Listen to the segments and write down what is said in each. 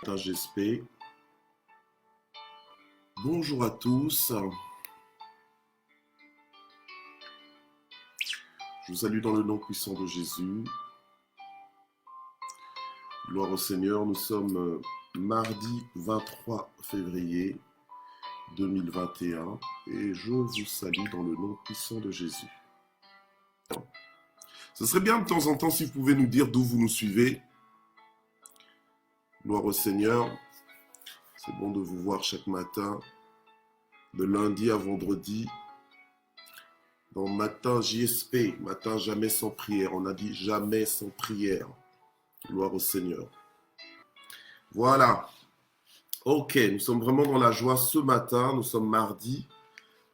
GSP. Bonjour à tous. Je vous salue dans le nom puissant de Jésus. Gloire au Seigneur. Nous sommes mardi 23 février 2021 et je vous salue dans le nom puissant de Jésus. Ce serait bien de temps en temps si vous pouvez nous dire d'où vous nous suivez. Gloire au Seigneur. C'est bon de vous voir chaque matin, de lundi à vendredi. Dans matin JSP, matin jamais sans prière. On a dit jamais sans prière. Gloire au Seigneur. Voilà. Ok, nous sommes vraiment dans la joie ce matin. Nous sommes mardi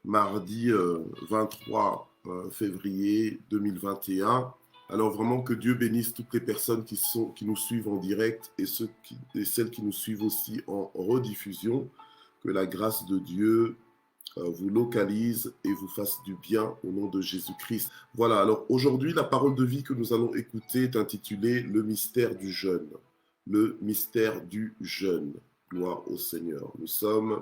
23 février 2021. Alors vraiment que Dieu bénisse toutes les personnes qui nous suivent en direct et celles qui nous suivent aussi en rediffusion. Que la grâce de Dieu vous localise et vous fasse du bien au nom de Jésus-Christ. Voilà, alors aujourd'hui, la parole de vie que nous allons écouter est intitulée « Le mystère du jeûne ». Le mystère du jeûne. Gloire au Seigneur. Nous sommes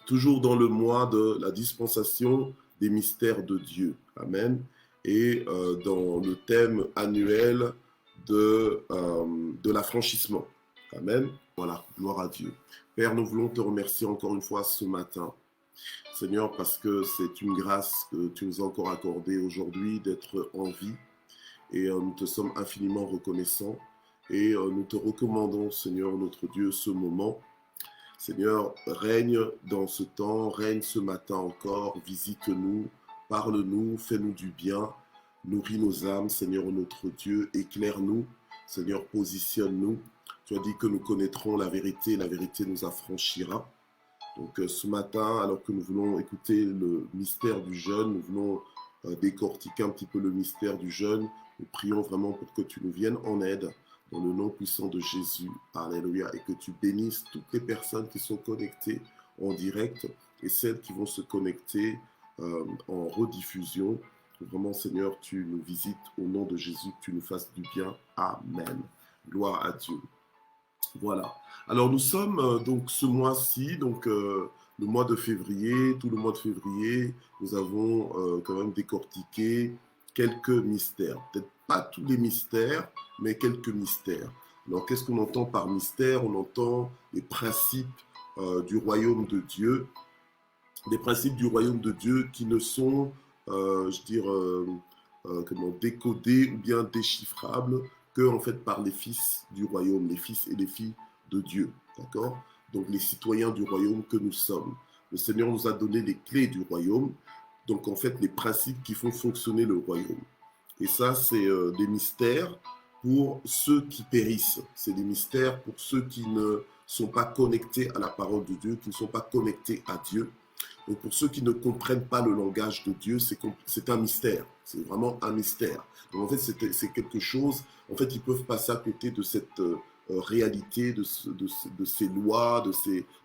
toujours dans le mois de la dispensation des mystères de Dieu. Amen. Et dans le thème annuel de l'affranchissement. Amen. Voilà, gloire à Dieu. Père, nous voulons te remercier encore une fois ce matin. Seigneur, parce que c'est une grâce que tu nous as encore accordée aujourd'hui d'être en vie. Et nous te sommes infiniment reconnaissants. Et nous te recommandons, Seigneur, notre Dieu, ce moment. Seigneur, règne dans ce temps, règne ce matin encore, visite-nous, parle-nous, fais-nous du bien, nourris nos âmes, Seigneur, notre Dieu, éclaire-nous, Seigneur, positionne-nous. Tu as dit que nous connaîtrons la vérité nous affranchira. Donc ce matin, alors que nous voulons écouter le mystère du jeûne, nous voulons décortiquer un petit peu le mystère du jeûne, nous prions vraiment pour que tu nous viennes en aide dans le nom puissant de Jésus. Alléluia. Et que tu bénisses toutes les personnes qui sont connectées en direct et celles qui vont se connecter en rediffusion. Vraiment, Seigneur, tu nous visites au nom de Jésus, que tu nous fasses du bien. Amen. Gloire à Dieu. Voilà. Alors nous sommes donc ce mois-ci, donc le mois de février, tout le mois de février, nous avons quand même décortiqué quelques mystères. Peut-être pas tous les mystères, mais quelques mystères. Alors qu'est-ce qu'on entend par mystère? On entend les principes du royaume de Dieu, des principes du royaume de Dieu qui ne sont, décodés ou bien déchiffrables que en fait par les fils du royaume, les fils et les filles de Dieu, d'accord? Donc les citoyens du royaume que nous sommes. Le Seigneur nous a donné les clés du royaume, donc en fait les principes qui font fonctionner le royaume. Et ça, c'est des mystères pour ceux qui périssent. C'est des mystères pour ceux qui ne sont pas connectés à la parole de Dieu, qui ne sont pas connectés à Dieu. Donc pour ceux qui ne comprennent pas le langage de Dieu, c'est un mystère. C'est vraiment un mystère. Donc en fait, c'est quelque chose, en fait, ils peuvent passer à côté de cette réalité, de ces lois, de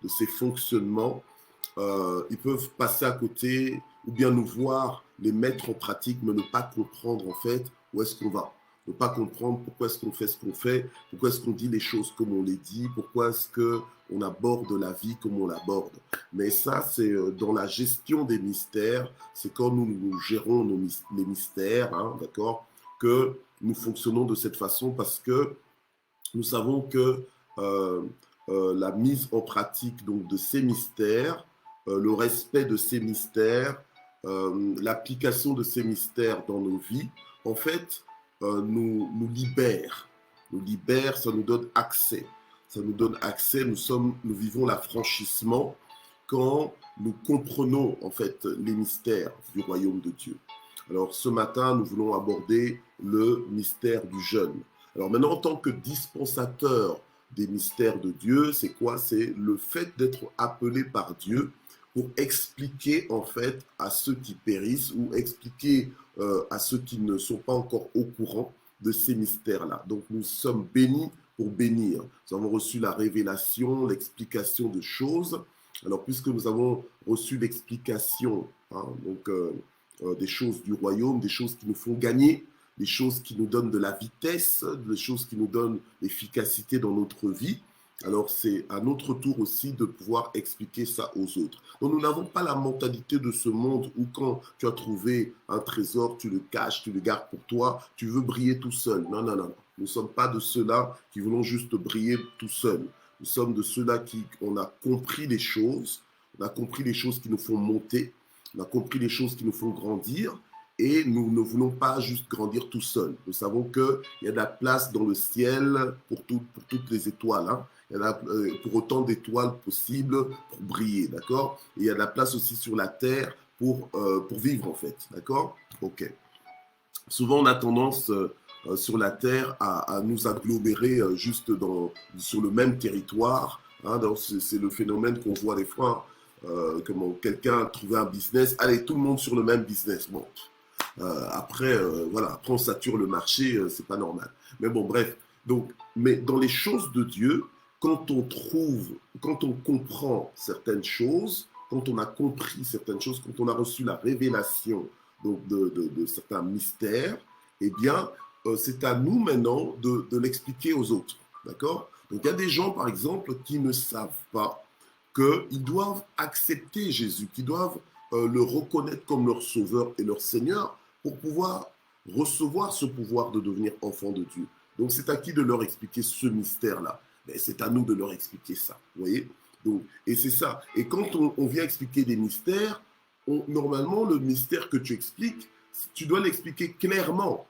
ces fonctionnements. Ils peuvent passer à côté ou bien nous voir les mettre en pratique, mais ne pas comprendre en fait où est-ce qu'on va. Ne pas comprendre pourquoi est-ce qu'on fait ce qu'on fait, pourquoi est-ce qu'on dit les choses comme on les dit, pourquoi est-ce qu'on aborde la vie comme on l'aborde. Mais ça, c'est dans la gestion des mystères, c'est quand nous gérons les mystères, hein, d'accord, que nous fonctionnons de cette façon parce que nous savons que la mise en pratique donc, de ces mystères, le respect de ces mystères, l'application de ces mystères dans nos vies, en fait, nous libère. Nous libère, ça nous donne accès. Ça nous donne accès, nous vivons l'affranchissement quand nous comprenons en fait les mystères du royaume de Dieu. Alors ce matin, nous voulons aborder le mystère du jeûne. Alors maintenant, en tant que dispensateur des mystères de Dieu, c'est quoi? C'est le fait d'être appelé par Dieu pour expliquer en fait à ceux qui périssent ou expliquer à ceux qui ne sont pas encore au courant de ces mystères-là. Donc nous sommes bénis pour bénir. Nous avons reçu la révélation, l'explication de choses. Alors puisque nous avons reçu l'explication des choses du royaume, des choses qui nous font gagner, des choses qui nous donnent de la vitesse, des choses qui nous donnent l'efficacité dans notre vie, alors c'est à notre tour aussi de pouvoir expliquer ça aux autres. Donc nous n'avons pas la mentalité de ce monde où quand tu as trouvé un trésor, tu le caches, tu le gardes pour toi, tu veux briller tout seul. Non, non, non, non. Nous ne sommes pas de ceux-là qui voulons juste briller tout seul. Nous sommes de ceux-là qui, on a compris les choses, on a compris les choses qui nous font monter, on a compris les choses qui nous font grandir, et nous ne voulons pas juste grandir tout seul. Nous savons qu'il y a de la place dans le ciel pour toutes les étoiles. Hein. Il y en a pour autant d'étoiles possibles pour briller, d'accord? Et il y a de la place aussi sur la terre pour vivre, en fait, d'accord? Ok. Souvent, on a tendance sur la terre à nous agglomérer juste sur le même territoire. Hein, c'est le phénomène qu'on voit des fois. Comment quelqu'un a trouvé un business, allez, tout le monde sur le même business. Bon, après, voilà, après on sature le marché, c'est pas normal. Mais bon, bref. Donc, mais dans les choses de Dieu, quand on comprend certaines choses, quand on a compris certaines choses, quand on a reçu la révélation donc de certains mystères, eh bien, c'est à nous maintenant de l'expliquer aux autres. D'accord? Donc, il y a des gens, par exemple, qui ne savent pas qu'ils doivent accepter Jésus, qu'ils doivent le reconnaître comme leur sauveur et leur Seigneur pour pouvoir recevoir ce pouvoir de devenir enfant de Dieu. Donc, c'est à qui de leur expliquer ce mystère-là? C'est à nous de leur expliquer ça, vous voyez? Donc, et c'est ça. Et quand on vient expliquer des mystères, normalement, le mystère que tu expliques, tu dois l'expliquer clairement.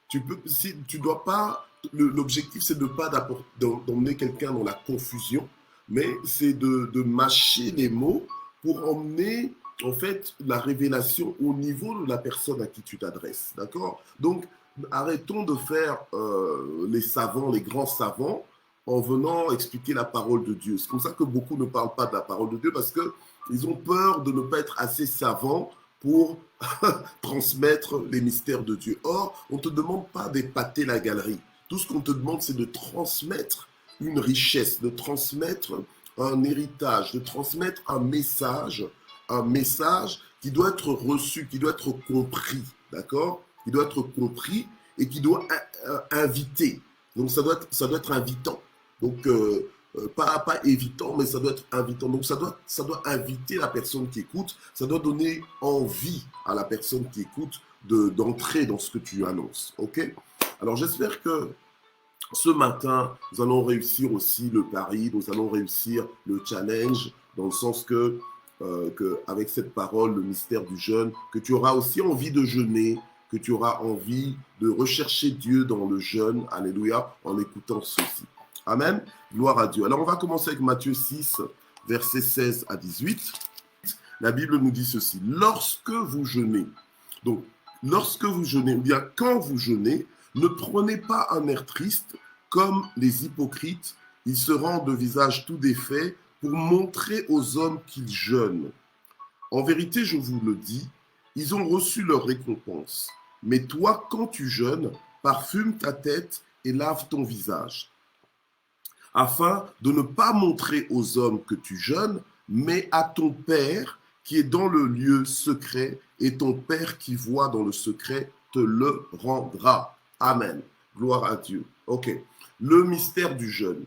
Tu dois pas. L'objectif, c'est de ne pas d'emmener quelqu'un dans la confusion, mais c'est de mâcher les mots pour emmener en fait la révélation au niveau de la personne à qui tu t'adresses, d'accord? Donc arrêtons de faire les savants, les grands savants, en venant expliquer la parole de Dieu. C'est comme ça que beaucoup ne parlent pas de la parole de Dieu, parce qu'ils ont peur de ne pas être assez savants pour transmettre les mystères de Dieu. Or, on ne te demande pas d'épater la galerie. Tout ce qu'on te demande, c'est de transmettre une richesse, de transmettre un héritage, de transmettre un message qui doit être reçu, qui doit être compris, d'accord? Qui doit être compris et qui doit inviter. Donc ça doit être invitant. Donc pas évitant, mais ça doit être invitant. Donc ça doit inviter la personne qui écoute, ça doit donner envie à la personne qui écoute d'entrer dans ce que tu annonces. Ok? Alors j'espère que ce matin, nous allons réussir aussi le pari, nous allons réussir le challenge, dans le sens que avec cette parole, le mystère du jeûne, que tu auras aussi envie de jeûner, que tu auras envie de rechercher Dieu dans le jeûne, alléluia, en écoutant ceci. Amen, gloire à Dieu. Alors on va commencer avec Matthieu 6, versets 16 à 18. La Bible nous dit ceci: lorsque vous jeûnez, donc lorsque vous jeûnez, ou bien quand vous jeûnez, ne prenez pas un air triste comme les hypocrites. Ils se rendent de visage tout défait pour montrer aux hommes qu'ils jeûnent. En vérité, je vous le dis, ils ont reçu leur récompense. Mais toi, quand tu jeûnes, parfume ta tête et lave ton visage, afin de ne pas montrer aux hommes que tu jeûnes, mais à ton Père qui est dans le lieu secret, et ton Père qui voit dans le secret te le rendra. Amen. Gloire à Dieu. Ok. Le mystère du jeûne.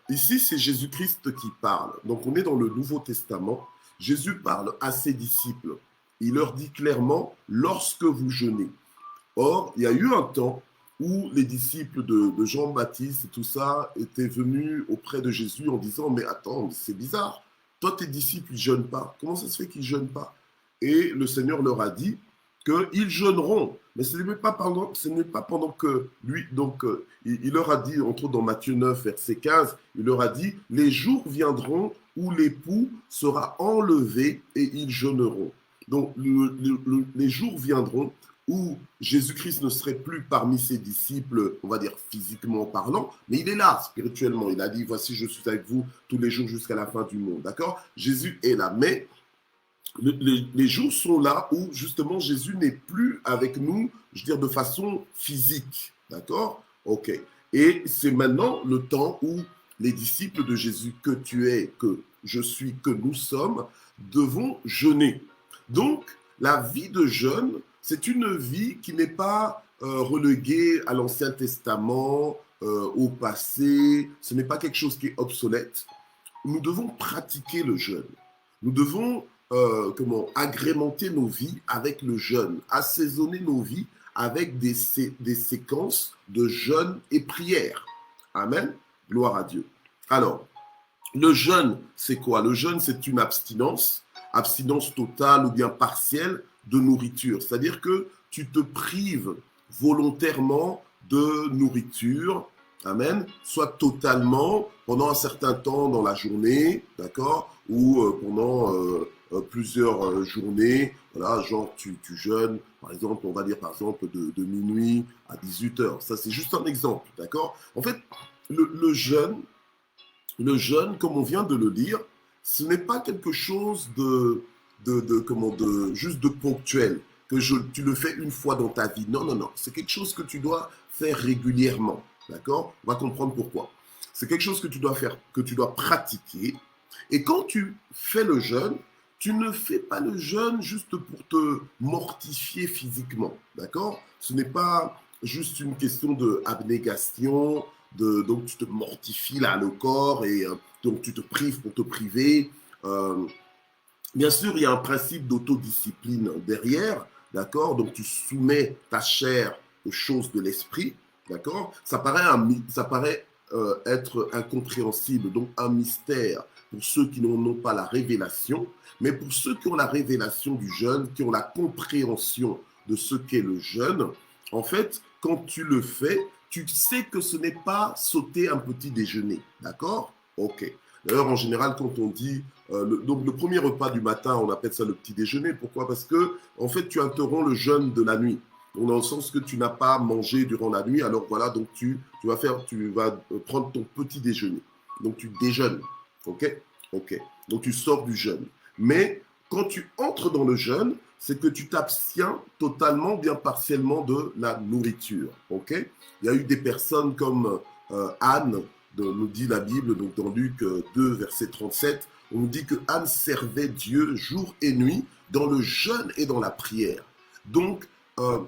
Ici, c'est Jésus-Christ qui parle. Donc, on est dans le Nouveau Testament. Jésus parle à ses disciples. Il leur dit clairement, lorsque vous jeûnez. Or, il y a eu un temps où les disciples de Jean-Baptiste et tout ça étaient venus auprès de Jésus en disant, mais attends, c'est bizarre. Toi, tes disciples, ils ne jeûnent pas. Comment ça se fait qu'ils ne jeûnent pas? Et le Seigneur leur a dit qu'ils jeûneront. Mais ce n'est pas pendant que lui, donc il leur a dit, entre autres dans Matthieu 9, verset 15, il leur a dit, les jours viendront où l'époux sera enlevé et ils jeûneront. Donc les jours viendront où Jésus-Christ ne serait plus parmi ses disciples, on va dire physiquement parlant, mais il est là spirituellement. Il a dit, voici, je suis avec vous tous les jours jusqu'à la fin du monde. D'accord? Jésus est là, mais les jours sont là où justement Jésus n'est plus avec nous, je veux dire de façon physique, d'accord? Ok. Et c'est maintenant le temps où les disciples de Jésus, que tu es, que je suis, que nous sommes, devons jeûner. Donc, la vie de jeûne, c'est une vie qui n'est pas reléguée à l'Ancien Testament, au passé, ce n'est pas quelque chose qui est obsolète. Nous devons pratiquer le jeûne. Nous devons agrémenter nos vies avec le jeûne, assaisonner nos vies avec des séquences de jeûne et prière. Amen. Gloire à Dieu. Alors, le jeûne, c'est quoi? Le jeûne, c'est une abstinence totale ou bien partielle de nourriture. C'est-à-dire que tu te prives volontairement de nourriture, amen, soit totalement pendant un certain temps dans la journée, d'accord, ou pendant plusieurs journées, voilà, genre tu jeûnes, par exemple, on va dire par exemple de minuit à 18 heures. Ça, c'est juste un exemple, d'accord? En fait, le jeûne, comme on vient de le lire, ce n'est pas quelque chose juste de ponctuel, que tu le fais une fois dans ta vie. Non, non, non. C'est quelque chose que tu dois faire régulièrement. D'accord? On va comprendre pourquoi. C'est quelque chose que tu dois faire, que tu dois pratiquer. Et quand tu fais le jeûne, tu ne fais pas le jeûne juste pour te mortifier physiquement. D'accord? Ce n'est pas juste une question d'abnégation, donc tu te mortifies là le corps et donc tu te prives pour te priver. Bien sûr, il y a un principe d'autodiscipline derrière, d'accord? Donc tu soumets ta chair aux choses de l'esprit, d'accord? Ça paraît être incompréhensible, donc un mystère pour ceux qui n'en ont pas la révélation, mais pour ceux qui ont la révélation du jeûne, qui ont la compréhension de ce qu'est le jeûne, en fait, quand tu le fais, tu sais que ce n'est pas sauter un petit déjeuner, d'accord? Ok. D'ailleurs, en général, quand on dit, donc le premier repas du matin, on appelle ça le petit déjeuner. Pourquoi? Parce que, en fait, tu interromps le jeûne de la nuit. Donc, dans le sens que tu n'as pas mangé durant la nuit, alors voilà, donc tu vas prendre ton petit déjeuner. Donc, tu déjeunes. Ok? Ok. Donc, tu sors du jeûne. Mais quand tu entres dans le jeûne, c'est que tu t'abstiens totalement, bien partiellement de la nourriture. Ok? Il y a eu des personnes comme Anne, nous dit la Bible, donc dans Luc 2, verset 37, on nous dit que Anne servait Dieu jour et nuit dans le jeûne et dans la prière. Donc,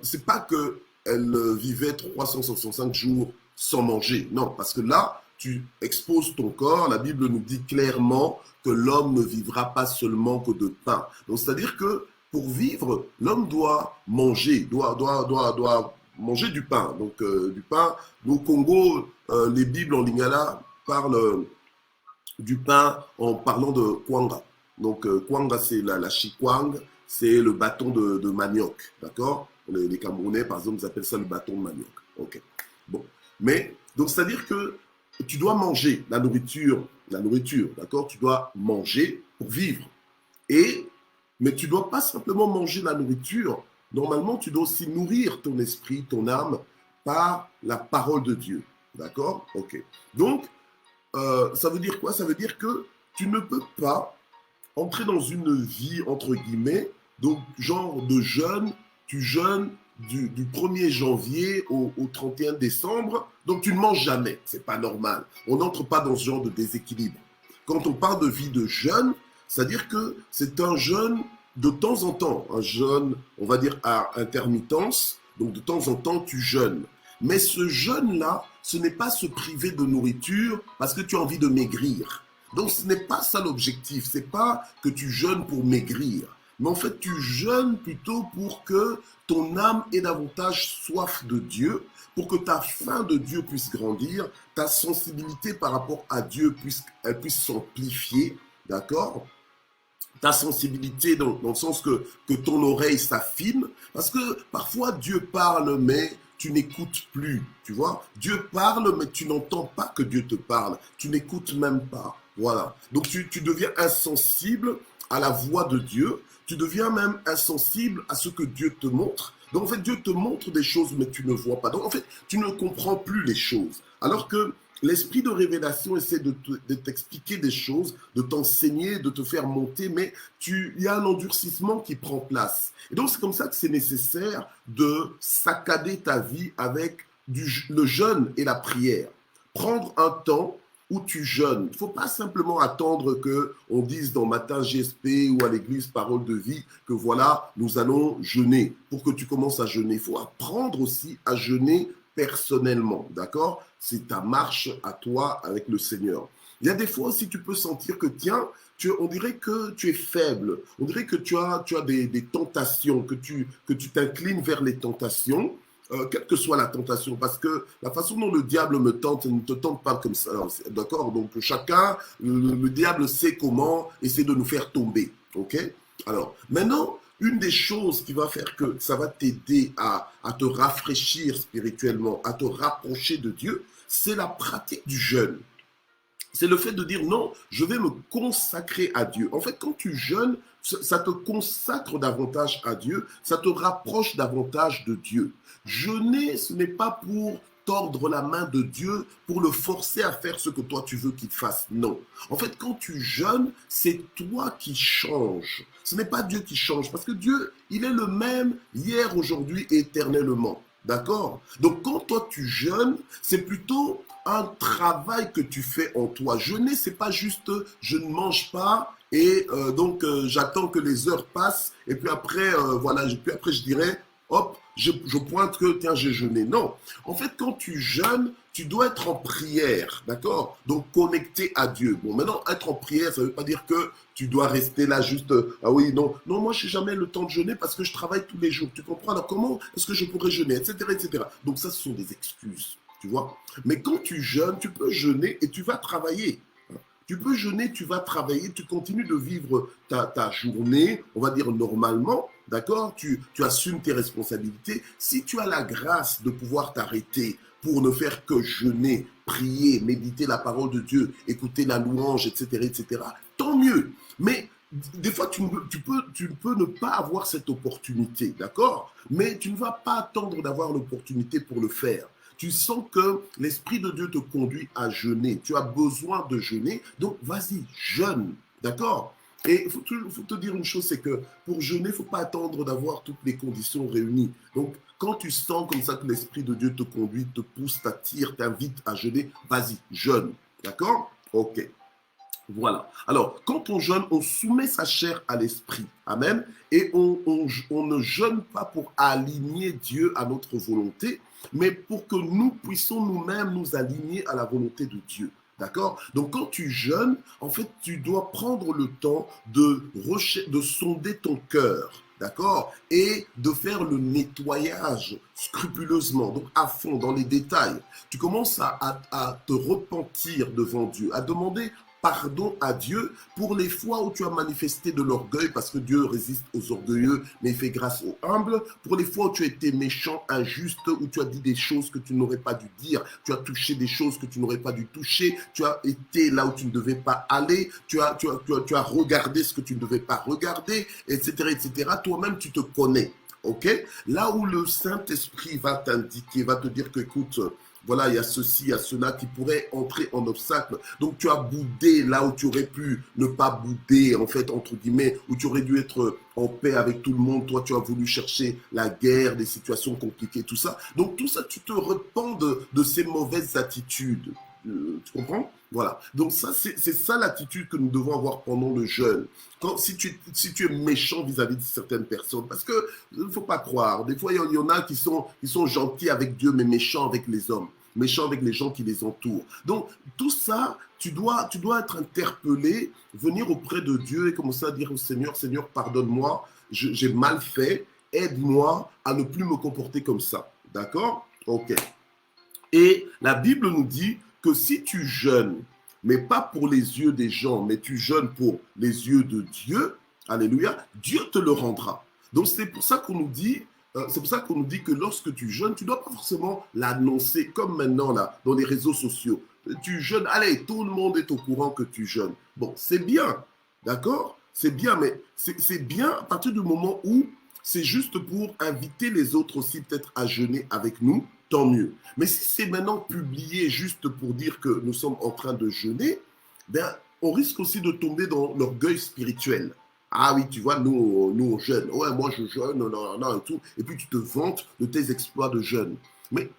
c'est pas qu'elle vivait 365 jours sans manger. Non, parce que là, tu exposes ton corps. La Bible nous dit clairement que l'homme ne vivra pas seulement que de pain. Donc, c'est-à-dire que pour vivre, l'homme doit manger, doit manger du pain. Donc, du pain. Au Congo, les Bibles en lingala parlent du pain en parlant de kwanga. Donc, kwanga, c'est la chikwang, c'est le bâton de manioc. D'accord? Les Camerounais, par exemple, ils appellent ça le bâton de manioc. Ok. Bon. Mais, donc, c'est-à-dire que tu dois manger la nourriture, d'accord? Tu dois manger pour vivre. Mais tu ne dois pas simplement manger la nourriture. Normalement, tu dois aussi nourrir ton esprit, ton âme, par la parole de Dieu. D'accord? Ok. Donc, ça veut dire quoi? Ça veut dire que tu ne peux pas entrer dans une vie, entre guillemets, donc genre de jeûne, tu jeûnes du 1er janvier au 31 décembre, donc tu ne manges jamais. C'est pas normal. On n'entre pas dans ce genre de déséquilibre. Quand on parle de vie de jeûne, c'est-à-dire que c'est un jeûne de temps en temps, un jeûne, on va dire à intermittence, donc de temps en temps tu jeûnes. Mais ce jeûne-là, ce n'est pas se priver de nourriture parce que tu as envie de maigrir. Donc ce n'est pas ça l'objectif, c'est pas que tu jeûnes pour maigrir. Mais en fait, tu jeûnes plutôt pour que ton âme ait davantage soif de Dieu, pour que ta faim de Dieu puisse grandir, ta sensibilité par rapport à Dieu puisse s'amplifier, d'accord? Ta sensibilité dans le sens que ton oreille s'affine, parce que parfois Dieu parle, mais tu n'écoutes plus, tu vois. Dieu parle, mais tu n'entends pas que Dieu te parle, tu n'écoutes même pas, voilà. Donc tu deviens insensible à la voix de Dieu, tu deviens même insensible à ce que Dieu te montre. Donc en fait, Dieu te montre des choses, mais tu ne vois pas. Donc en fait, tu ne comprends plus les choses. Alors que l'esprit de révélation essaie de t'expliquer des choses, de t'enseigner, de te faire monter, mais il y a un endurcissement qui prend place. Et donc, c'est comme ça que c'est nécessaire de saccader ta vie avec le jeûne et la prière. Prendre un temps où tu jeûnes. Il ne faut pas simplement attendre qu'on dise dans Matin GSP ou à l'église Parole de Vie que voilà, nous allons jeûner pour que tu commences à jeûner. Il faut apprendre aussi à jeûner personnellement, d'accord? C'est ta marche à toi avec le Seigneur. Il y a des fois aussi, tu peux sentir que, tiens, on dirait que tu es faible, on dirait que tu as des tentations, que tu t'inclines vers les tentations, quelle que soit la tentation, parce que la façon dont le diable me tente ne te tente pas comme ça, d'accord? Donc chacun, le diable sait comment essayer de nous faire tomber, ok? Alors, maintenant, une des choses qui va faire que ça va t'aider à te rafraîchir spirituellement, à te rapprocher de Dieu, c'est la pratique du jeûne. C'est le fait de dire non, je vais me consacrer à Dieu. En fait, quand tu jeûnes, ça te consacre davantage à Dieu, ça te rapproche davantage de Dieu. Jeûner, ce n'est pas pour tordre la main de Dieu, pour le forcer à faire ce que toi tu veux qu'il fasse. Non. En fait, quand tu jeûnes, c'est toi qui changes. Ce n'est pas Dieu qui change, parce que Dieu, il est le même hier, aujourd'hui et éternellement. D'accord? Donc, quand toi tu jeûnes, c'est plutôt un travail que tu fais en toi. Jeûner, c'est pas juste je ne mange pas et donc j'attends que les heures passent et puis après, voilà, puis après je dirais, hop, je pointe que tiens, j'ai jeûné. Non. En fait, quand tu jeûnes, tu dois être en prière, d'accord? Donc, connecté à Dieu. Bon, maintenant, être en prière, ça ne veut pas dire que tu dois rester là juste, ah oui, non, non, moi, je n'ai jamais le temps de jeûner parce que je travaille tous les jours. Tu comprends? Alors, comment est-ce que je pourrais jeûner, etc., etc. Donc, ça, ce sont des excuses, tu vois? Mais quand tu jeûnes, tu peux jeûner et tu vas travailler. Tu peux jeûner, tu vas travailler, tu continues de vivre ta journée, on va dire normalement, d'accord? Tu assumes tes responsabilités. Si tu as la grâce de pouvoir t'arrêter pour ne faire que jeûner, prier, méditer la parole de Dieu, écouter la louange, etc., tant mieux. Mais des fois, tu peux ne pas avoir cette opportunité, d'accord? Mais tu ne vas pas attendre d'avoir l'opportunité pour le faire. Tu sens que l'Esprit de Dieu te conduit à jeûner. Tu as besoin de jeûner, donc vas-y, jeûne, d'accord? Et il faut te dire une chose, c'est que pour jeûner, il ne faut pas attendre d'avoir toutes les conditions réunies. Donc, quand tu sens comme ça que l'Esprit de Dieu te conduit, te pousse, t'attire, t'invite à jeûner, vas-y, jeûne, d'accord? Ok. Voilà. Alors, quand on jeûne, on soumet sa chair à l'esprit. Amen. Et on ne jeûne pas pour aligner Dieu à notre volonté, mais pour que nous puissions nous-mêmes nous aligner à la volonté de Dieu. D'accord? Donc, quand tu jeûnes, en fait, tu dois prendre le temps de sonder ton cœur. D'accord? Et de faire le nettoyage scrupuleusement, donc à fond, dans les détails. Tu commences à te repentir devant Dieu, à demander pardon à Dieu pour les fois où tu as manifesté de l'orgueil, parce que Dieu résiste aux orgueilleux, mais il fait grâce aux humbles, pour les fois où tu as été méchant, injuste, où tu as dit des choses que tu n'aurais pas dû dire, tu as touché des choses que tu n'aurais pas dû toucher, tu as été là où tu ne devais pas aller, tu as regardé ce que tu ne devais pas regarder, etc., etc. Toi-même, tu te connais. Ok? Là où le Saint-Esprit va t'indiquer, va te dire que, écoute, voilà, il y a ceci, il y a cela qui pourrait entrer en obstacle. Donc, tu as boudé là où tu aurais pu ne pas bouder, en fait, entre guillemets, où tu aurais dû être en paix avec tout le monde. Toi, tu as voulu chercher la guerre, des situations compliquées, tout ça. Donc, tout ça, tu te repens de ces mauvaises attitudes. Tu comprends? Voilà. Donc, ça, c'est ça l'attitude que nous devons avoir pendant le jeûne. Si tu es méchant vis-à-vis de certaines personnes, parce que il ne faut pas croire, des fois, il y en a qui sont gentils avec Dieu, mais méchants avec les hommes, méchants avec les gens qui les entourent. Donc, tout ça, tu dois être interpellé, venir auprès de Dieu et commencer à dire au Seigneur, Seigneur, pardonne-moi, j'ai mal fait, aide-moi à ne plus me comporter comme ça. D'accord? Ok. Et la Bible nous dit que si tu jeûnes, mais pas pour les yeux des gens, mais tu jeûnes pour les yeux de Dieu, alléluia, Dieu te le rendra. Donc c'est pour ça qu'on nous dit, que lorsque tu jeûnes, tu ne dois pas forcément l'annoncer comme maintenant là, dans les réseaux sociaux. Tu jeûnes, allez, tout le monde est au courant que tu jeûnes. Bon, c'est bien, d'accord? C'est bien, mais c'est bien à partir du moment où c'est juste pour inviter les autres aussi peut-être à jeûner avec nous, tant mieux. Mais si c'est maintenant publié juste pour dire que nous sommes en train de jeûner, ben, on risque aussi de tomber dans l'orgueil spirituel. Ah oui, tu vois, nous on jeûne. Ouais, moi je jeûne, non, et tout. Et puis tu te vantes de tes exploits de jeûne. Mais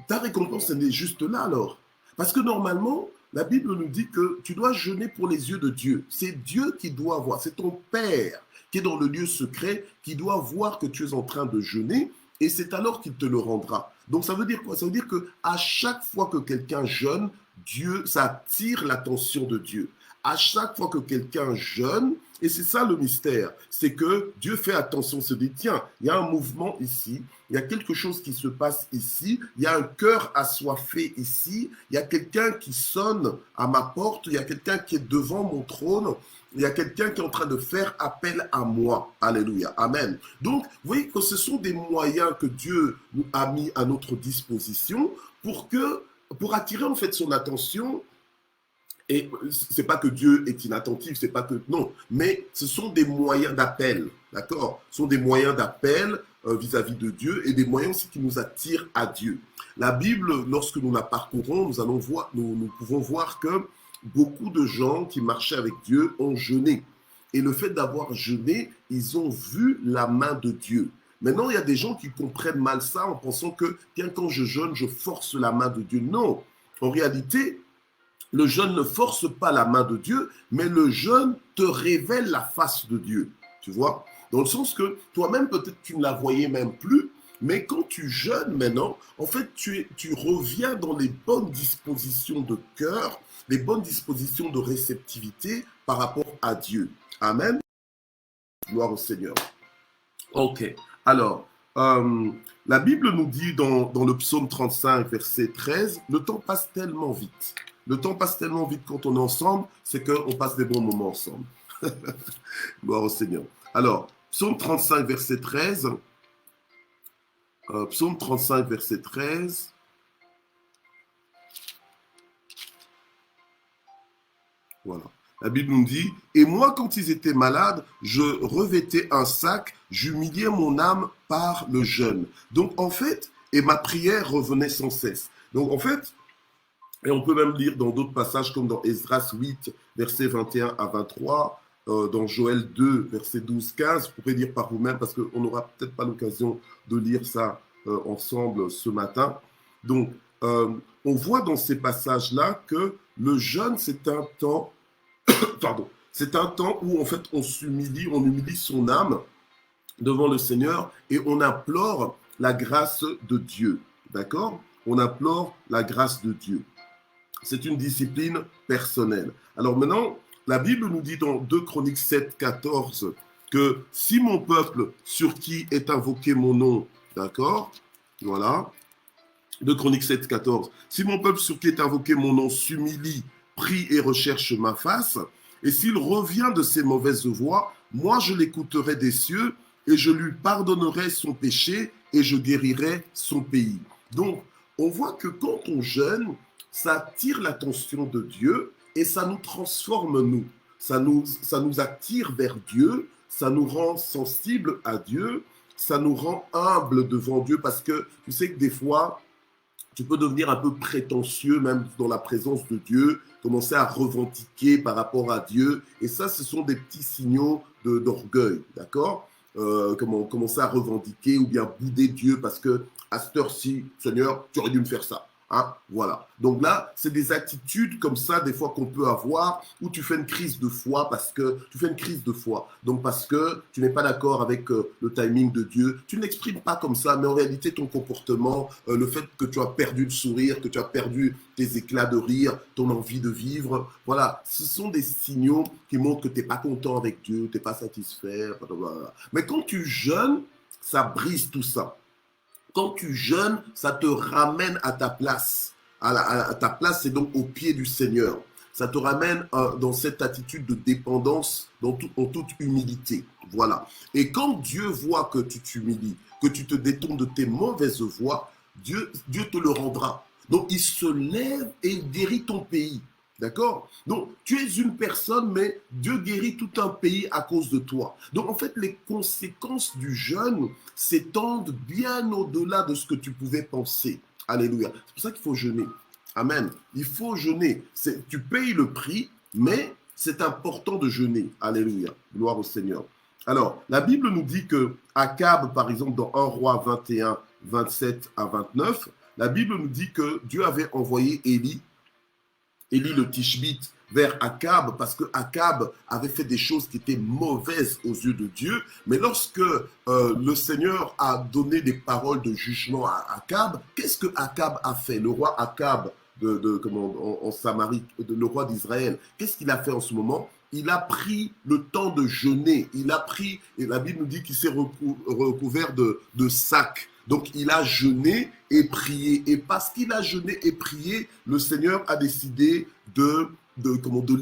ta récompense, elle est juste là alors. Parce que normalement, la Bible nous dit que tu dois jeûner pour les yeux de Dieu. C'est Dieu qui doit voir. C'est ton Père qui est dans le lieu secret qui doit voir que tu es en train de jeûner et c'est alors qu'il te le rendra. Donc ça veut dire quoi? Ça veut dire qu'à chaque fois que quelqu'un jeûne, Dieu, ça attire l'attention de Dieu. À chaque fois que quelqu'un jeûne, et c'est ça le mystère, c'est que Dieu fait attention, se dit, tiens, il y a un mouvement ici, il y a quelque chose qui se passe ici, il y a un cœur assoiffé ici, il y a quelqu'un qui sonne à ma porte, il y a quelqu'un qui est devant mon trône, il y a quelqu'un qui est en train de faire appel à moi. Alléluia. Amen. Donc, vous voyez que ce sont des moyens que Dieu nous a mis à notre disposition pour attirer en fait son attention. Et c'est pas que Dieu est inattentif, c'est pas que non, mais ce sont des moyens d'appel, d'accord? Ce sont des moyens d'appel vis-à-vis de Dieu et des moyens aussi qui nous attirent à Dieu. La Bible, lorsque nous la parcourons, nous pouvons voir que beaucoup de gens qui marchaient avec Dieu ont jeûné. Et le fait d'avoir jeûné, ils ont vu la main de Dieu. Maintenant, il y a des gens qui comprennent mal ça en pensant que, tiens, quand je jeûne, je force la main de Dieu. Non, en réalité, le jeûne ne force pas la main de Dieu, mais le jeûne te révèle la face de Dieu. Tu vois? Dans le sens que toi-même, peut-être tu ne la voyais même plus, mais quand tu jeûnes maintenant, en fait, tu reviens dans les bonnes dispositions de cœur, les bonnes dispositions de réceptivité par rapport à Dieu. Amen. Gloire au Seigneur. Ok. Alors, la Bible nous dit dans le psaume 35, verset 13, le temps passe tellement vite. Le temps passe tellement vite quand on est ensemble, c'est qu'on passe des bons moments ensemble. Gloire au Seigneur. Alors, psaume 35, verset 13. Psaume 35, verset 13. Voilà. La Bible nous dit, et moi, quand ils étaient malades, je revêtais un sac, j'humiliais mon âme par le jeûne. Donc, en fait, et ma prière revenait sans cesse. Donc, en fait, et on peut même lire dans d'autres passages comme dans Esdras 8, versets 21 à 23, dans Joël 2, versets 12-15. Vous pourrez lire par vous-même parce qu'on n'aura peut-être pas l'occasion de lire ça ensemble ce matin. Donc, on voit dans ces passages-là que le jeûne, c'est un temps, pardon, c'est un temps où en fait on s'humilie, on humilie son âme devant le Seigneur et on implore la grâce de Dieu. D'accord? On implore la grâce de Dieu. C'est une discipline personnelle. Alors maintenant, la Bible nous dit dans 2 Chroniques 7, 14 que si mon peuple sur qui est invoqué mon nom, d'accord, voilà, 2 Chroniques 7, 14, si mon peuple sur qui est invoqué mon nom s'humilie, prie et recherche ma face, et s'il revient de ses mauvaises voies, moi je l'écouterai des cieux et je lui pardonnerai son péché et je guérirai son pays. Donc, on voit que quand on jeûne, ça attire l'attention de Dieu et ça nous transforme, nous. Ça nous attire vers Dieu, ça nous rend sensibles à Dieu, ça nous rend humbles devant Dieu parce que tu sais que des fois, tu peux devenir un peu prétentieux même dans la présence de Dieu, commencer à revendiquer par rapport à Dieu. Et ça, ce sont des petits signaux d'orgueil, d'accord? Commencer à revendiquer ou bien bouder Dieu parce que à cette heure-ci, Seigneur, tu aurais dû me faire ça. Hein, voilà. Donc là, c'est des attitudes comme ça, des fois qu'on peut avoir, où tu fais une crise de foi parce que tu fais une crise de foi. Donc parce que tu n'es pas d'accord avec le timing de Dieu, tu ne l'exprimes pas comme ça, mais en réalité, ton comportement, le fait que tu as perdu le sourire, que tu as perdu tes éclats de rire, ton envie de vivre, voilà, ce sont des signaux qui montrent que tu n'es pas content avec Dieu, tu n'es pas satisfait. Blablabla. Mais quand tu jeûnes, ça brise tout ça. Quand tu jeûnes, ça te ramène à ta place. À ta place, c'est donc au pied du Seigneur. Ça te ramène dans cette attitude de dépendance, en toute humilité. Voilà. Et quand Dieu voit que tu t'humilies, que tu te détournes de tes mauvaises voies, Dieu te le rendra. Donc, il se lève et il guérit ton pays. D'accord? Donc, tu es une personne, mais Dieu guérit tout un pays à cause de toi. Donc, en fait, les conséquences du jeûne s'étendent bien au-delà de ce que tu pouvais penser. Alléluia. C'est pour ça qu'il faut jeûner. Amen. Il faut jeûner. Tu payes le prix, mais c'est important de jeûner. Alléluia. Gloire au Seigneur. Alors, la Bible nous dit que Akab, par exemple, dans 1 Roi 21, 27 à 29, la Bible nous dit que Dieu avait envoyé Élie le Tishbite, vers Akab parce que Akab avait fait des choses qui étaient mauvaises aux yeux de Dieu. Mais lorsque le Seigneur a donné des paroles de jugement à Akab, qu'est-ce que Akab a fait? Le roi Akab en Samarie, le roi d'Israël, qu'est-ce qu'il a fait en ce moment? Il a pris le temps de jeûner. Il a pris, et la Bible nous dit qu'il s'est recouvert de sacs. Donc il a jeûné et prié. Et parce qu'il a jeûné et prié, le Seigneur a décidé de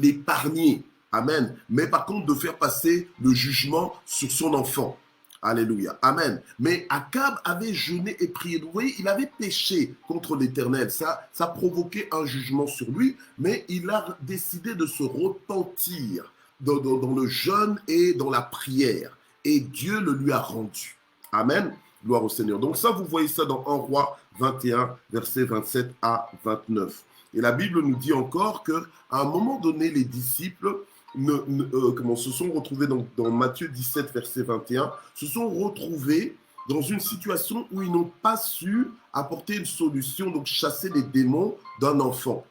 l'épargner. Amen. Mais par contre, de faire passer le jugement sur son enfant. Alléluia. Amen. Mais Akab avait jeûné et prié. Vous voyez, il avait péché contre l'Éternel. Ça provoquait un jugement sur lui, mais il a décidé de se repentir dans le jeûne et dans la prière. Et Dieu le lui a rendu. Amen. Gloire au Seigneur. Donc ça, vous voyez ça dans 1 Roi 21, versets 27 à 29. Et la Bible nous dit encore qu'à un moment donné, les disciples se sont retrouvés dans Matthieu 17, verset 21, se sont retrouvés dans une situation où ils n'ont pas su apporter une solution, donc chasser les démons d'un enfant.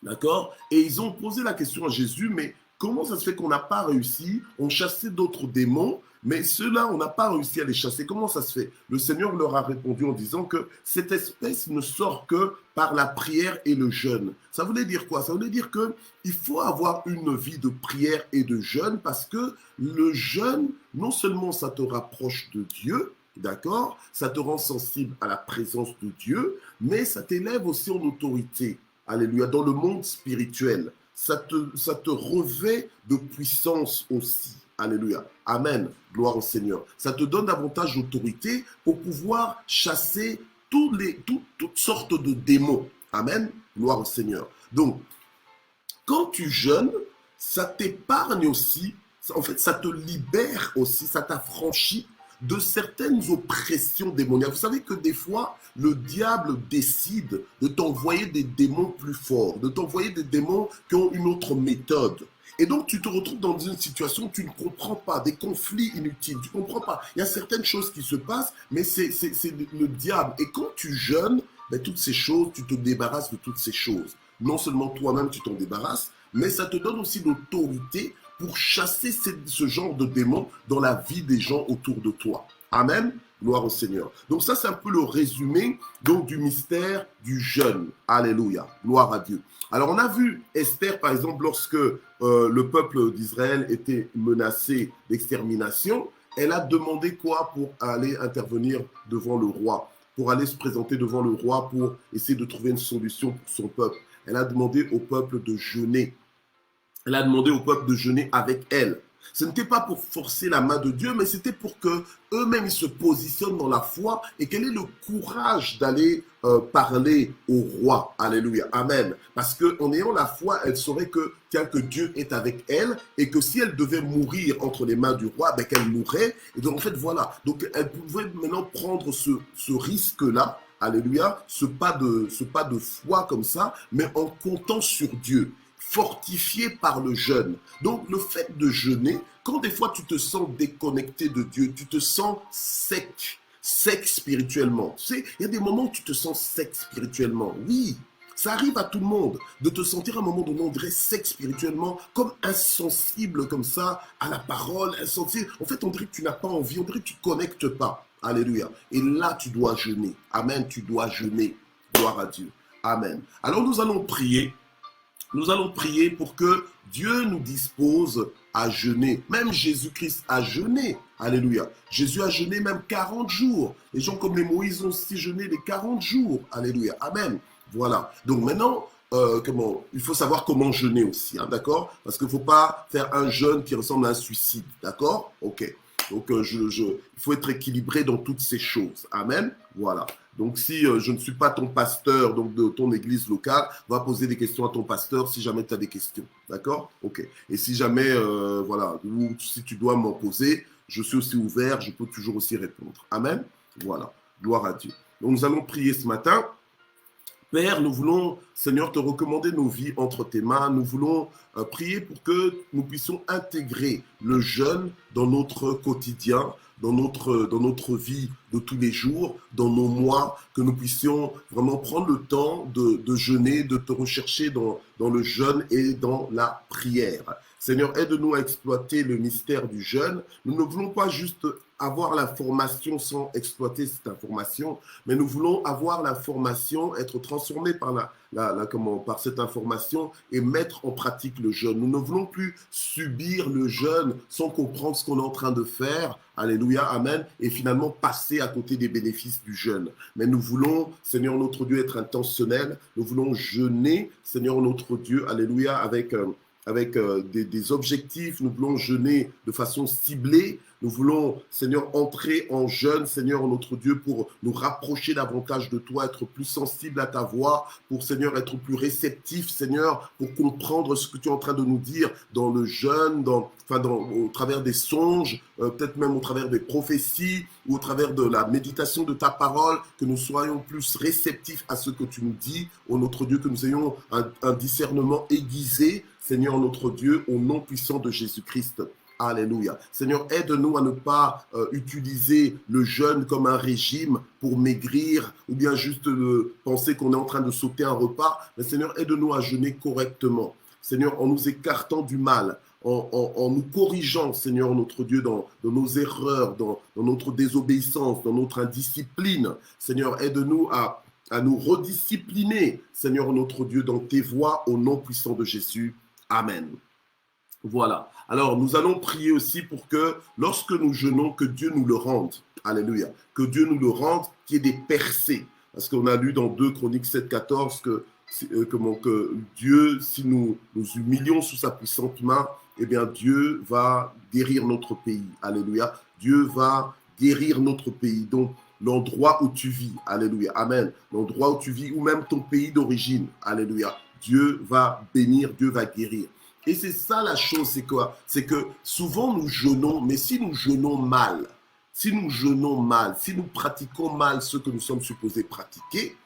D'accord? Et ils ont posé la question à Jésus, mais comment ça se fait qu'on n'a pas réussi? On chassait d'autres démons, mais ceux-là, on n'a pas réussi à les chasser. Comment ça se fait? Le Seigneur leur a répondu en disant que cette espèce ne sort que par la prière et le jeûne. Ça voulait dire quoi? Ça voulait dire qu'il faut avoir une vie de prière et de jeûne parce que le jeûne, non seulement ça te rapproche de Dieu, d'accord? Ça te rend sensible à la présence de Dieu, mais ça t'élève aussi en autorité. Alléluia, dans le monde spirituel. Ça te revêt de puissance aussi. Alléluia. Amen. Gloire au Seigneur. Ça te donne davantage d'autorité pour pouvoir chasser toutes sortes de démons. Amen. Gloire au Seigneur. Donc, quand tu jeûnes, ça t'épargne aussi. En fait, ça te libère aussi. Ça t'affranchit de certaines oppressions démoniaques. Vous savez que des fois, le diable décide de t'envoyer des démons plus forts, de t'envoyer des démons qui ont une autre méthode. Et donc, tu te retrouves dans une situation où tu ne comprends pas, des conflits inutiles, tu ne comprends pas. Il y a certaines choses qui se passent, mais c'est le diable. Et quand tu jeûnes, toutes ces choses, tu te débarrasses de toutes ces choses. Non seulement toi-même, tu t'en débarrasses, mais ça te donne aussi l'autorité pour chasser ce genre de démons dans la vie des gens autour de toi. Amen. Gloire au Seigneur. Donc ça, c'est un peu le résumé donc, du mystère du jeûne. Alléluia. Gloire à Dieu. Alors, on a vu Esther, par exemple, lorsque le peuple d'Israël était menacé d'extermination, elle a demandé quoi pour aller intervenir devant le roi, pour aller se présenter devant le roi, pour essayer de trouver une solution pour son peuple. Elle a demandé au peuple de jeûner. Elle a demandé au peuple de jeûner avec elle. Ce n'était pas pour forcer la main de Dieu, mais c'était pour qu'eux-mêmes se positionnent dans la foi et qu'elle ait le courage d'aller parler au roi. Alléluia. Amen. Parce qu'en ayant la foi, elle saurait que Dieu est avec elle et que si elle devait mourir entre les mains du roi, qu'elle mourrait. Et donc, en fait, voilà. Donc, elle pouvait maintenant prendre ce risque-là. Alléluia. Ce pas de foi comme ça, mais en comptant sur Dieu. Fortifié par le jeûne. Donc, le fait de jeûner, quand des fois tu te sens déconnecté de Dieu, tu te sens sec spirituellement. Tu sais, il y a des moments où tu te sens sec spirituellement. Oui, ça arrive à tout le monde de te sentir à un moment donné, on dirait sec spirituellement, comme insensible comme ça à la parole, insensible. En fait, on dirait que tu n'as pas envie, on dirait que tu ne connectes pas. Alléluia. Et là, tu dois jeûner. Amen, tu dois jeûner. Gloire à Dieu. Amen. Alors, nous allons prier. Nous allons prier pour que Dieu nous dispose à jeûner. Même Jésus-Christ a jeûné. Alléluia. Jésus a jeûné même 40 jours. Les gens comme les Moïse ont aussi jeûné les 40 jours. Alléluia. Amen. Voilà. Donc maintenant, il faut savoir comment jeûner aussi. Hein, d'accord? Parce qu'il ne faut pas faire un jeûne qui ressemble à un suicide. D'accord? Ok. Donc, il faut être équilibré dans toutes ces choses. Amen. Voilà. Donc, si je ne suis pas ton pasteur donc de ton église locale, va poser des questions à ton pasteur si jamais tu as des questions. D'accord? Ok. Et si jamais, ou si tu dois m'en poser, je suis aussi ouvert, je peux toujours aussi répondre. Amen? Voilà. Gloire à Dieu. Donc, nous allons prier ce matin. Père, nous voulons, Seigneur, te recommander nos vies entre tes mains. Nous voulons prier pour que nous puissions intégrer le jeûne dans notre quotidien, dans notre vie de tous les jours, dans nos mois, que nous puissions vraiment prendre le temps de jeûner, de te rechercher dans le jeûne et dans la prière. Seigneur, aide-nous à exploiter le mystère du jeûne. Nous ne voulons pas juste avoir l'information sans exploiter cette information, mais nous voulons avoir l'information, être transformés par par cette information et mettre en pratique le jeûne. Nous ne voulons plus subir le jeûne sans comprendre ce qu'on est en train de faire. Alléluia, amen. Et finalement passer à côté des bénéfices du jeûne. Mais nous voulons, Seigneur notre Dieu, être intentionnels. Nous voulons jeûner, Seigneur notre Dieu, alléluia, avec des objectifs. Nous voulons jeûner de façon ciblée. Nous voulons, Seigneur, entrer en jeûne, Seigneur, notre Dieu, pour nous rapprocher davantage de toi, être plus sensible à ta voix, pour, Seigneur, être plus réceptif, Seigneur, pour comprendre ce que tu es en train de nous dire dans le jeûne, au travers des songes, peut-être même au travers des prophéties, ou au travers de la méditation de ta parole, que nous soyons plus réceptifs à ce que tu nous dis, ô notre Dieu, que nous ayons un discernement aiguisé, Seigneur, notre Dieu, au nom puissant de Jésus-Christ. Alléluia. Seigneur, aide-nous à ne pas utiliser le jeûne comme un régime pour maigrir ou bien juste penser qu'on est en train de sauter un repas. Mais Seigneur, aide-nous à jeûner correctement. Seigneur, en nous écartant du mal, en nous corrigeant, Seigneur, notre Dieu, dans nos erreurs, dans notre désobéissance, dans notre indiscipline. Seigneur, aide-nous à nous rediscipliner, Seigneur, notre Dieu, dans tes voies, au nom puissant de Jésus. Amen. Voilà. Alors, nous allons prier aussi pour que, lorsque nous jeûnons, que Dieu nous le rende. Alléluia. Que Dieu nous le rende, qu'il y ait des percées. Parce qu'on a lu dans 2 Chroniques 7,14 que Dieu, si nous nous humilions sous sa puissante main, eh bien, Dieu va guérir notre pays. Alléluia. Dieu va guérir notre pays. Donc, l'endroit où tu vis. Alléluia. Amen. L'endroit où tu vis, ou même ton pays d'origine. Alléluia. Dieu va bénir, Dieu va guérir. Et c'est ça la chose, c'est quoi? C'est que souvent nous jeûnons, mais si nous jeûnons mal, si nous pratiquons mal ce que nous sommes supposés pratiquer,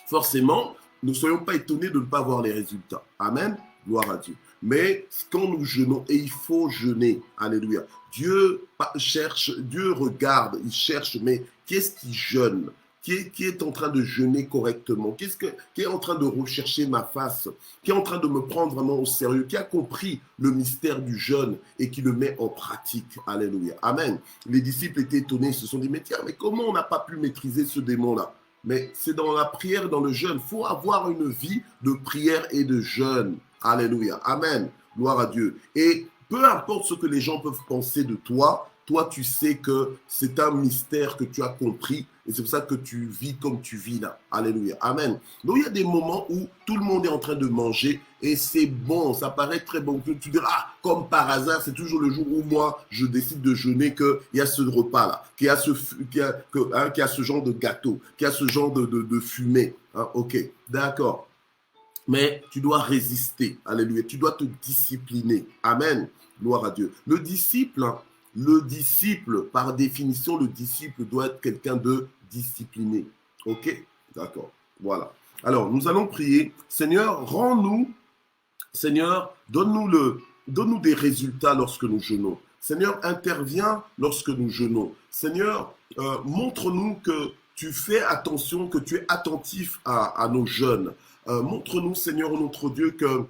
forcément, ne soyons pas étonnés de ne pas voir les résultats. Amen. Gloire à Dieu. Mais quand nous jeûnons, et il faut jeûner, alléluia, Dieu cherche, Dieu regarde, il cherche, mais qu'est-ce qui jeûne? Qui est en train de jeûner correctement, qui est en train de rechercher ma face, qui est en train de me prendre vraiment au sérieux, qui a compris le mystère du jeûne et qui le met en pratique. Alléluia. Amen. Les disciples étaient étonnés, ils se sont dit, mais tiens, mais comment on n'a pas pu maîtriser ce démon-là? Mais c'est dans la prière, dans le jeûne. Il faut avoir une vie de prière et de jeûne. Alléluia. Amen. Gloire à Dieu. Et peu importe ce que les gens peuvent penser de toi, toi, tu sais que c'est un mystère que tu as compris et c'est pour ça que tu vis comme tu vis là. Alléluia. Amen. Donc, il y a des moments où tout le monde est en train de manger et c'est bon, ça paraît très bon. Tu diras, ah, comme par hasard, c'est toujours le jour où moi, je décide de jeûner qu'il y a ce repas-là, qu'il y a ce genre de gâteau, qu'il y a ce genre de fumée. Hein, ok, d'accord. Mais tu dois résister. Alléluia. Tu dois te discipliner. Amen. Gloire à Dieu. Le disciple, par définition, le disciple doit être quelqu'un de discipliné. Ok? D'accord. Voilà. Alors, nous allons prier. Seigneur, Seigneur, donne-nous des résultats lorsque nous jeûnons. Seigneur, interviens lorsque nous jeûnons. Seigneur, montre-nous que tu fais attention, que tu es attentif à nos jeûnes. Montre-nous, Seigneur, notre Dieu, que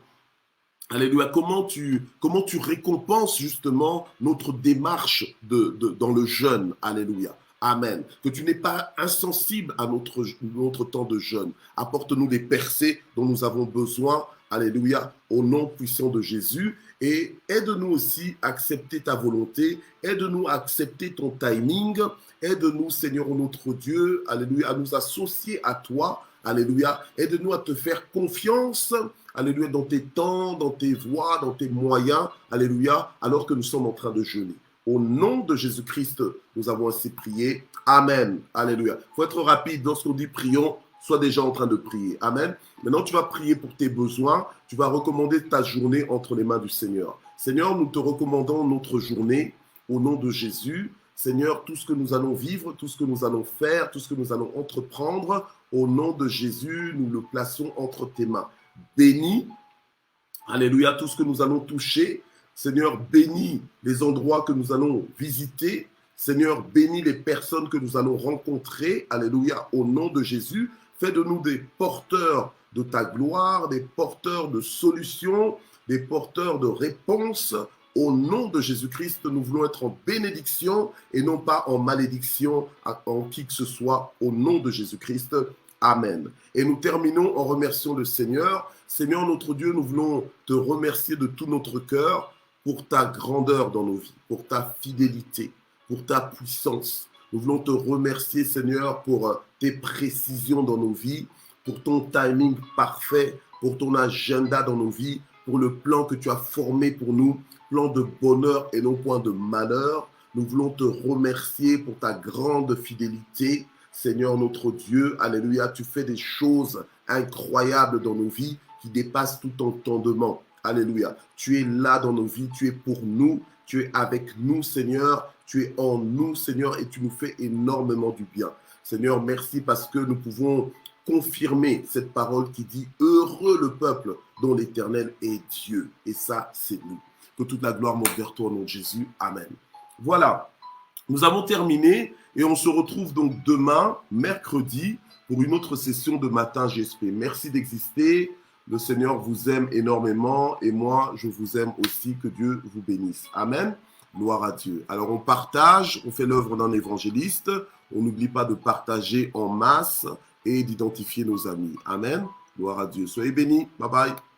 alléluia, comment tu récompenses justement notre démarche dans le jeûne. Alléluia. Amen. Que tu n'es pas insensible à notre temps de jeûne. Apporte-nous des percées dont nous avons besoin. Alléluia. Au nom puissant de Jésus. Et aide-nous aussi à accepter ta volonté. Aide-nous à accepter ton timing. Aide-nous, Seigneur notre Dieu, alléluia, à nous associer à toi. Alléluia. Aide-nous à te faire confiance. Alléluia, dans tes temps, dans tes voies, dans tes moyens. Alléluia, alors que nous sommes en train de jeûner. Au nom de Jésus-Christ, nous avons ainsi prié. Amen. Alléluia. Il faut être rapide. Lorsqu'on dit prions, sois déjà en train de prier. Amen. Maintenant, tu vas prier pour tes besoins. Tu vas recommander ta journée entre les mains du Seigneur. Seigneur, nous te recommandons notre journée au nom de Jésus. Seigneur, tout ce que nous allons vivre, tout ce que nous allons faire, tout ce que nous allons entreprendre, au nom de Jésus, nous le plaçons entre tes mains. Bénis, alléluia, tout ce que nous allons toucher. Seigneur, bénis les endroits que nous allons visiter. Seigneur, bénis les personnes que nous allons rencontrer. Alléluia, au nom de Jésus. Fais de nous des porteurs de ta gloire, des porteurs de solutions, des porteurs de réponses. Au nom de Jésus-Christ, nous voulons être en bénédiction et non pas en malédiction en qui que ce soit. Au nom de Jésus-Christ, amen. Et nous terminons en remerciant le Seigneur. Seigneur notre Dieu, nous voulons te remercier de tout notre cœur pour ta grandeur dans nos vies, pour ta fidélité, pour ta puissance. Nous voulons te remercier, Seigneur, pour tes précisions dans nos vies, pour ton timing parfait, pour ton agenda dans nos vies, pour le plan que tu as formé pour nous, plan de bonheur et non point de malheur. Nous voulons te remercier pour ta grande fidélité, Seigneur notre Dieu. Alléluia, tu fais des choses incroyables dans nos vies qui dépassent tout entendement. Alléluia, tu es là dans nos vies, tu es pour nous, tu es avec nous, Seigneur, tu es en nous, Seigneur, et tu nous fais énormément du bien. Seigneur, merci parce que nous pouvons confirmer cette parole qui dit « Heureux le peuple dont l'Éternel est Dieu ». Et ça, c'est nous. Que toute la gloire monte vers toi au nom de Jésus. Amen. Voilà, nous avons terminé et on se retrouve donc demain, mercredi, pour une autre session de Matin GSP. Merci d'exister. Le Seigneur vous aime énormément et moi, je vous aime aussi. Que Dieu vous bénisse. Amen. Gloire à Dieu. Alors, on partage, on fait l'œuvre d'un évangéliste. On n'oublie pas de partager en masse et d'identifier nos amis. Amen. Gloire à Dieu. Soyez bénis. Bye bye.